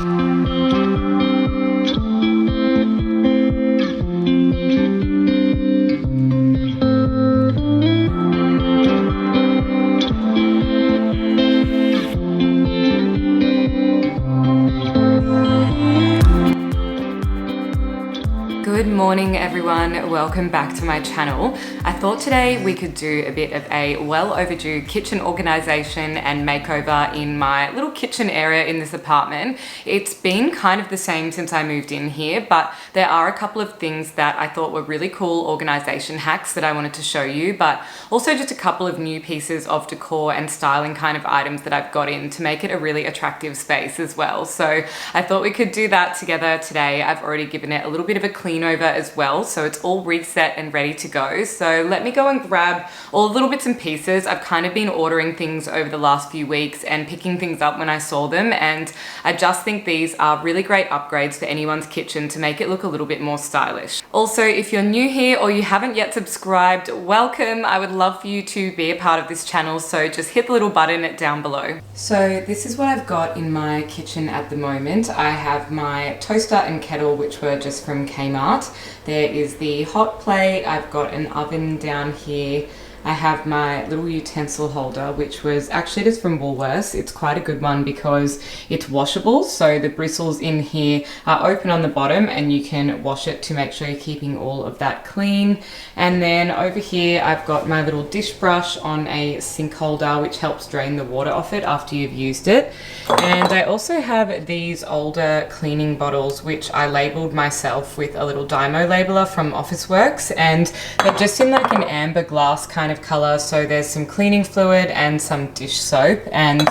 Good morning everyone, welcome back to my channel. I thought today we could do a bit of a well overdue kitchen organization and makeover in my little kitchen area in this apartment. It's been kind of the same since I moved in here, but there are a couple of things that I thought were really cool organization hacks that I wanted to show you, but also just a couple of new pieces of decor and styling kind of items that I've got in to make it a really attractive space as well. So I thought we could do that together today. I've already given it a little bit of a clean over as well, so it's all reset and ready to go. So let me go and grab all the little bits and pieces. I've kind of been ordering things over the last few weeks and picking things up when I saw them, and I just think these are really great upgrades for anyone's kitchen to make it look a little bit more stylish. Also, if you're new here or you haven't yet subscribed, welcome. I would love for you to be a part of this channel, so just hit the little button down below. So this is what I've got in my kitchen at the moment. I have my toaster and kettle, which were just from Kmart. There is the hot plate. I've got an oven down here. I have my little utensil holder, which was actually just from Woolworths. It's quite a good one because it's washable. So the bristles in here are open on the bottom and you can wash it to make sure you're keeping all of that clean. And then over here, I've got my little dish brush on a sink holder, which helps drain the water off it after you've used it. And I also have these older cleaning bottles, which I labeled myself with a little Dymo labeler from Officeworks. And they're just in like an amber glass kind of color, so there's some cleaning fluid and some dish soap, and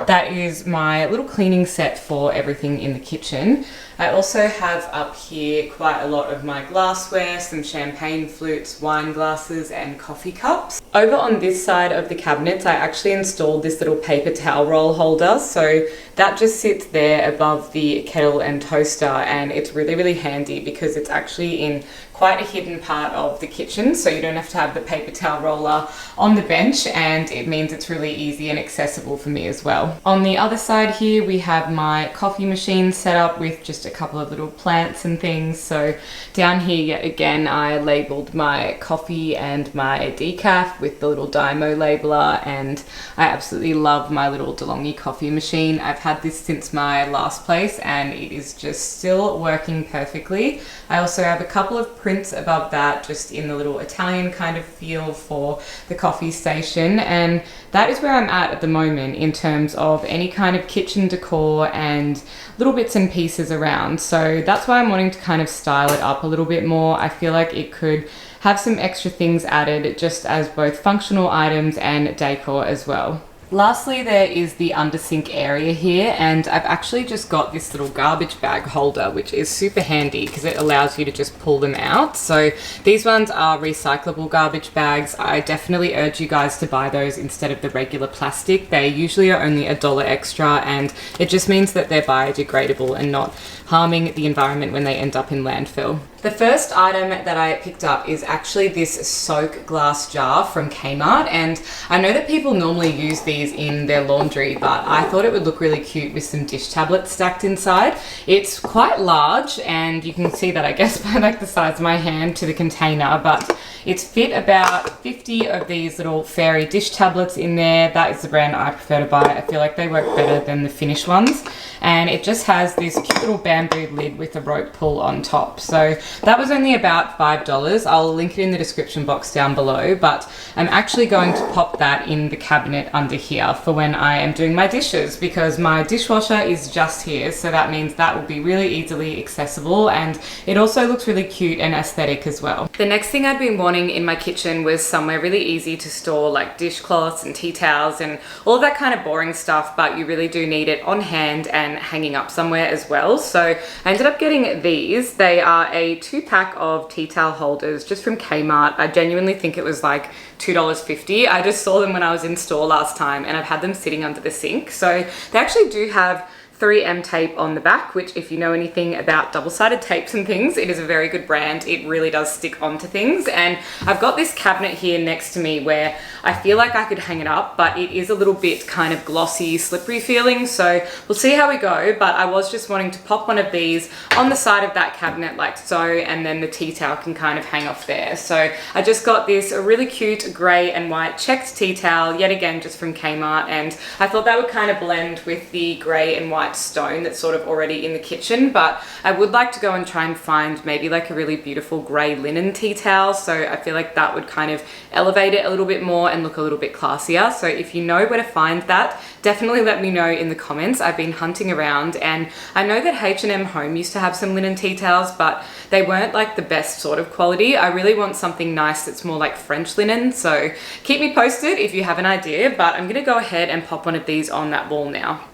that is my little cleaning set for everything in the kitchen. I also have up here quite a lot of my glassware, some champagne flutes, wine glasses and coffee cups. Over on this side of the cabinets, I actually installed this little paper towel roll holder, so that just sits there above the kettle and toaster, and it's really handy because it's actually in quite a hidden part of the kitchen, so you don't have to have the paper towel roller on the bench, and it means it's really easy and accessible for me as well. On the other side here, we have my coffee machine set up with just a couple of little plants and things. So down here, yet again, I labeled my coffee and my decaf with the little Dymo labeler, and I absolutely love my little DeLonghi coffee machine. I've had this since my last place and it is just still working perfectly. I also have a couple of prints above that, just in the little Italian kind of feel for the coffee station, and that is where I'm at the moment in terms of any kind of kitchen decor and little bits and pieces around. So that's why I'm wanting to kind of style it up a little bit more. I feel like it could have some extra things added just as both functional items and decor as well. Lastly, there is the under sink area here, and I've actually just got this little garbage bag holder, which is super handy because it allows you to just pull them out. So these ones are recyclable garbage bags. I definitely urge you guys to buy those instead of the regular plastic. They usually are only $1 extra, and it just means that they're biodegradable and not harming the environment when they end up in landfill. The first item that I picked up is actually this soak glass jar from Kmart, and I know that people normally use these in their laundry, but I thought it would look really cute with some dish tablets stacked inside. It's quite large, and you can see that, I guess, by like the size of my hand to the container, but it's fit about 50 of these little fairy dish tablets in there. That is the brand I prefer to buy. I feel like they work better than the finished ones, and it just has this cute little bamboo lid with a rope pull on top. So that was only about $5. I'll link it in the description box down below, but I'm actually going to pop that in the cabinet under here for when I am doing my dishes, because my dishwasher is just here, so that means that will be really easily accessible, and it also looks really cute and aesthetic as well. The next thing I'd been wanting in my kitchen was somewhere really easy to store like dishcloths and tea towels and all of that kind of boring stuff, but you really do need it on hand and hanging up somewhere as well. So I ended up getting these. They are a 2-pack of tea towel holders just from Kmart. I genuinely think it was like $2.50. I just saw them when I was in store last time, and I've had them sitting under the sink. So they actually do have 3M tape on the back, which if you know anything about double-sided tapes and things, it is a very good brand. It really does stick onto things. And I've got this cabinet here next to me where I feel like I could hang it up, but it is a little bit kind of glossy, slippery feeling. So we'll see how we go, but I was just wanting to pop one of these on the side of that cabinet like so, and then the tea towel can kind of hang off there. So I just got this really cute gray and white checked tea towel, yet again just from Kmart, and I thought that would kind of blend with the gray and white stone that's sort of already in the kitchen. But I would like to go and try and find maybe like a really beautiful gray linen tea towel, so I feel like that would kind of elevate it a little bit more and look a little bit classier. So if you know where to find that, definitely let me know in the comments. I've been hunting around, and I know that H&M Home used to have some linen tea towels, but they weren't like the best sort of quality. I really want something nice that's more like French linen, so keep me posted if you have an idea. But I'm gonna go ahead and pop one of these on that wall now.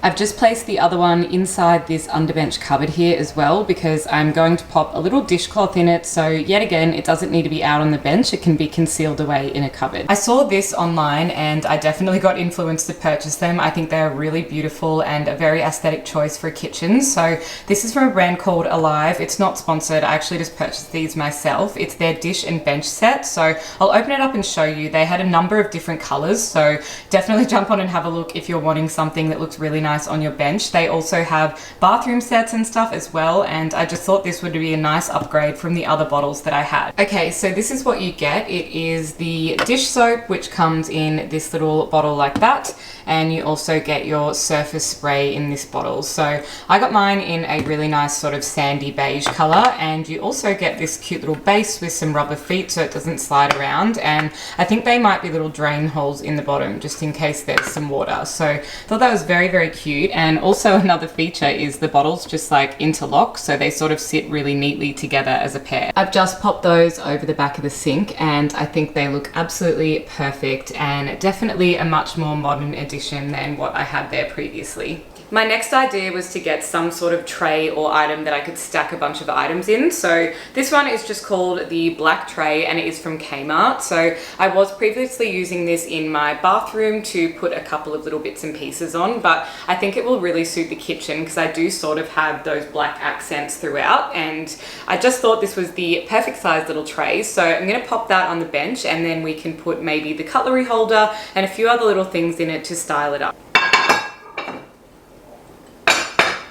I've just placed the other one inside this underbench cupboard here as well, because I'm going to pop a little dishcloth in it, so yet again it doesn't need to be out on the bench, it can be concealed away in a cupboard. I saw this online and I definitely got influenced to purchase them. I think they're really beautiful and a very aesthetic choice for a kitchen. So this is from a brand called Aloe. It's not sponsored, I actually just purchased these myself. It's their dish and bench set, so I'll open it up and show you. They had a number of different colors, so definitely jump on and have a look if you're wanting something that looks really nice on your bench. They also have bathroom sets and stuff as well, and I just thought this would be a nice upgrade from the other bottles that I had. Okay, so this is what you get. It is the dish soap, which comes in this little bottle like that, and you also get your surface spray in this bottle. So I got mine in a really nice sort of sandy beige color, and you also get this cute little base with some rubber feet so it doesn't slide around, and I think they might be little drain holes in the bottom just in case there's some water. So I thought that was very, very cute. And also another feature is the bottles just like interlock, so they sort of sit really neatly together as a pair. I've just popped those over the back of the sink, and I think they look absolutely perfect and definitely a much more modern addition than what I had there previously. My next idea was to get some sort of tray or item that I could stack a bunch of items in. So this one is just called the black tray, and it is from Kmart. So I was previously using this in my bathroom to put a couple of little bits and pieces on, but I think it will really suit the kitchen because I do sort of have those black accents throughout, and I just thought this was the perfect size little tray. So I'm going to pop that on the bench, and then we can put maybe the cutlery holder and a few other little things in it to style it up.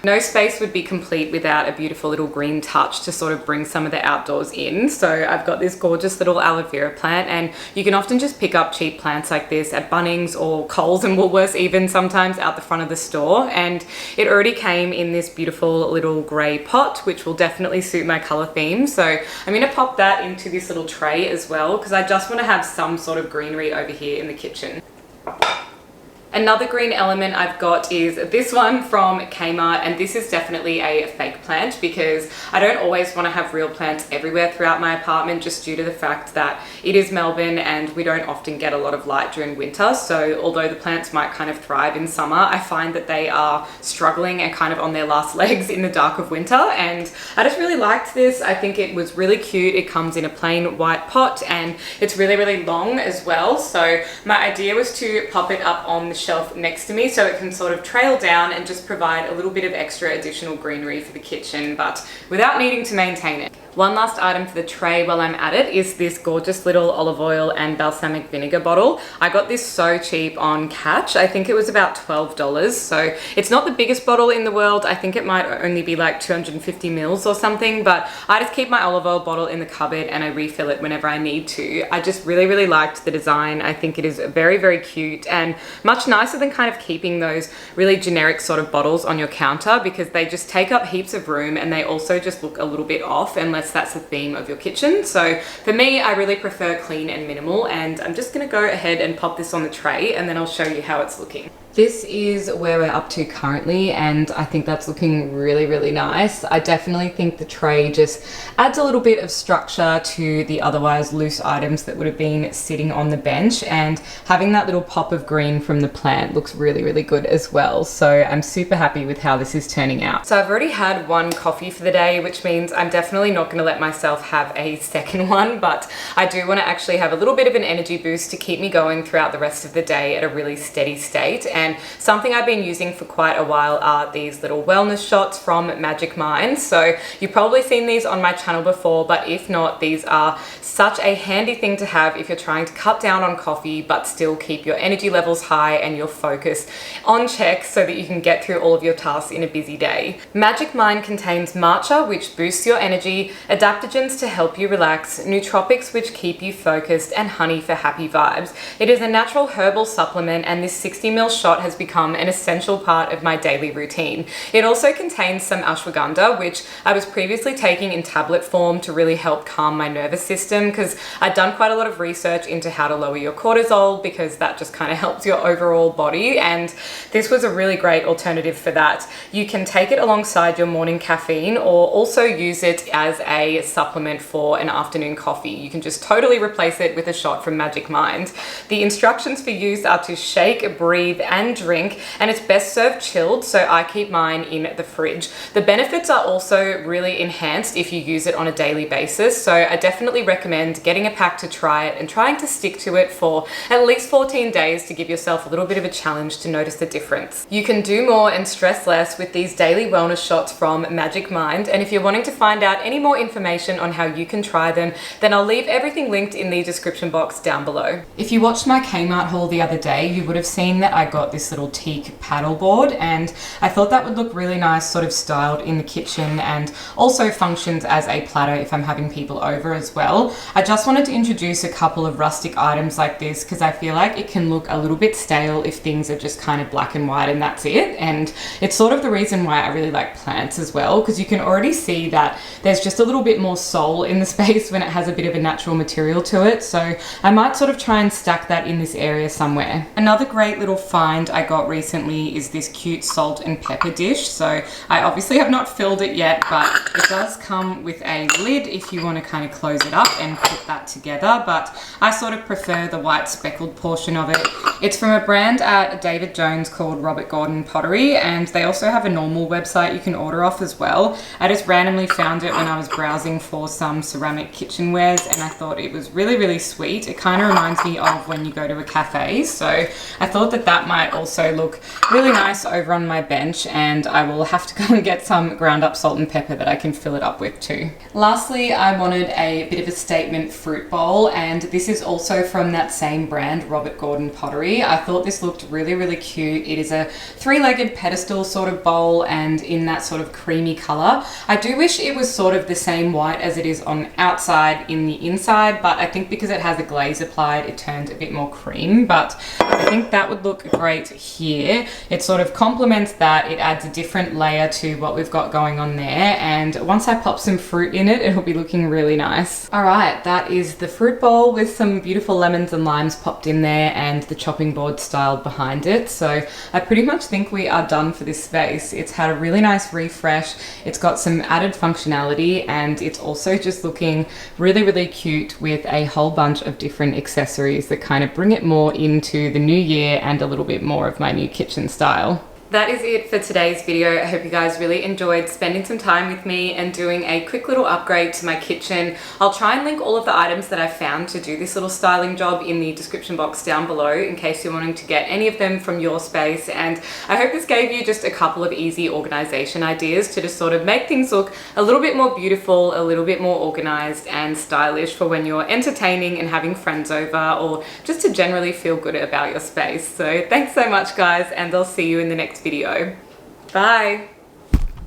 No space would be complete without a beautiful little green touch to sort of bring some of the outdoors in. So I've got this gorgeous little aloe vera plant, and you can often just pick up cheap plants like this at Bunnings or Coles and Woolworths even sometimes out the front of the store. And it already came in this beautiful little grey pot, which will definitely suit my colour theme. So I'm going to pop that into this little tray as well, because I just want to have some sort of greenery over here in the kitchen. Another green element I've got is this one from Kmart, and this is definitely a fake plant because I don't always want to have real plants everywhere throughout my apartment, just due to the fact that it is Melbourne and we don't often get a lot of light during winter. So although the plants might kind of thrive in summer, I find that they are struggling and kind of on their last legs in the dark of winter, and I just really liked this. I think it was really cute. It comes in a plain white pot and it's really, really long as well. So my idea was to pop it up on the shelf next to me so it can sort of trail down and just provide a little bit of extra additional greenery for the kitchen, but without needing to maintain it. One last item for the tray while I'm at it is this gorgeous little olive oil and balsamic vinegar bottle. I got this so cheap on Catch. I think it was about $12. So it's not the biggest bottle in the world. I think it might only be like 250 mils or something, but I just keep my olive oil bottle in the cupboard and I refill it whenever I need to. I just really, really liked the design. I think it is very, very cute and much nicer than kind of keeping those really generic sort of bottles on your counter, because they just take up heaps of room and they also just look a little bit off unless that's the theme of your kitchen. So for me, I really prefer clean and minimal, and I'm just gonna go ahead and pop this on the tray and then I'll show you how it's looking. This is where we're up to currently, and I think that's looking really, really nice. I definitely think the tray just adds a little bit of structure to the otherwise loose items that would have been sitting on the bench, and having that little pop of green from the plant looks really, really good as well. So I'm super happy with how this is turning out. So I've already had one coffee for the day, which means I'm definitely not going to let myself have a second one, but I do want to actually have a little bit of an energy boost to keep me going throughout the rest of the day at a really steady state. And something I've been using for quite a while are these little wellness shots from Magic Mind. So you've probably seen these on my channel before, but if not, these are such a handy thing to have if you're trying to cut down on coffee but still keep your energy levels high and your focus on check so that you can get through all of your tasks in a busy day. Magic Mind contains matcha, which boosts your energy, adaptogens to help you relax, nootropics which keep you focused, and honey for happy vibes. It is a natural herbal supplement, and this 60ml shot has become an essential part of my daily routine. It also contains some ashwagandha, which I was previously taking in tablet form to really help calm my nervous system, because I'd done quite a lot of research into how to lower your cortisol, because that just kind of helps your overall body, and this was a really great alternative for that. You can take it alongside your morning caffeine, or also use it as a supplement for an afternoon coffee. You can just totally replace it with a shot from Magic Mind. The instructions for use are to shake, breathe, and drink, and it's best served chilled, so I keep mine in the fridge. The benefits are also really enhanced if you use it on a daily basis, so I definitely recommend getting a pack to try it and trying to stick to it for at least 14 days to give yourself a little bit of a challenge to notice the difference. You can do more and stress less with these daily wellness shots from Magic Mind, and if you're wanting to find out any more information on how you can try them, then I'll leave everything linked in the description box down below. If you watched my Kmart haul the other day, you would have seen that I got this little teak paddle board, and I thought that would look really nice sort of styled in the kitchen, and also functions as a platter if I'm having people over as well. I just wanted to introduce a couple of rustic items like this because I feel like it can look a little bit stale if things are just kind of black and white and that's it, and it's sort of the reason why I really like plants as well, because you can already see that there's just a little bit more soul in the space when it has a bit of a natural material to it, so I might sort of try and stack that in this area somewhere. Another great little find I got recently is this cute salt and pepper dish. So I obviously have not filled it yet, but it does come with a lid if you want to kind of close it up and put that together, but I sort of prefer the white speckled portion of it. It's from a brand at David Jones called Robert Gordon Pottery, and they also have a normal website you can order off as well. I just randomly found it when I was browsing for some ceramic kitchenwares, and I thought it was really, really sweet. It kind of reminds me of when you go to a cafe, so I thought that that might also look really nice over on my bench, and I will have to go and get some ground up salt and pepper that I can fill it up with too. Lastly, I wanted a bit of a statement fruit bowl, and this is also from that same brand, Robert Gordon Pottery. I thought this looked really, really cute. It is a three-legged pedestal sort of bowl, and in that sort of creamy color. I do wish it was sort of the same white as it is on outside in the inside, but I think because it has a glaze applied, it turned a bit more cream, but I think that would look great here. It sort of complements that. It adds a different layer to what we've got going on there, and once I pop some fruit in it, it'll be looking really nice. All right, that is the fruit bowl with some beautiful lemons and limes popped in there and the chopping board styled behind it. So I pretty much think we are done for this space. It's had a really nice refresh. It's got some added functionality, and it's also just looking really, really cute with a whole bunch of different accessories that kind of bring it more into the new year and a little bit more of my new kitchen style. That is it for today's video. I hope you guys really enjoyed spending some time with me and doing a quick little upgrade to my kitchen. I'll try and link all of the items that I found to do this little styling job in the description box down below in case you're wanting to get any of them from your space, and I hope this gave you just a couple of easy organization ideas to just sort of make things look a little bit more beautiful, a little bit more organized and stylish for when you're entertaining and having friends over, or just to generally feel good about your space. So thanks so much guys, and I'll see you in the next video. Bye.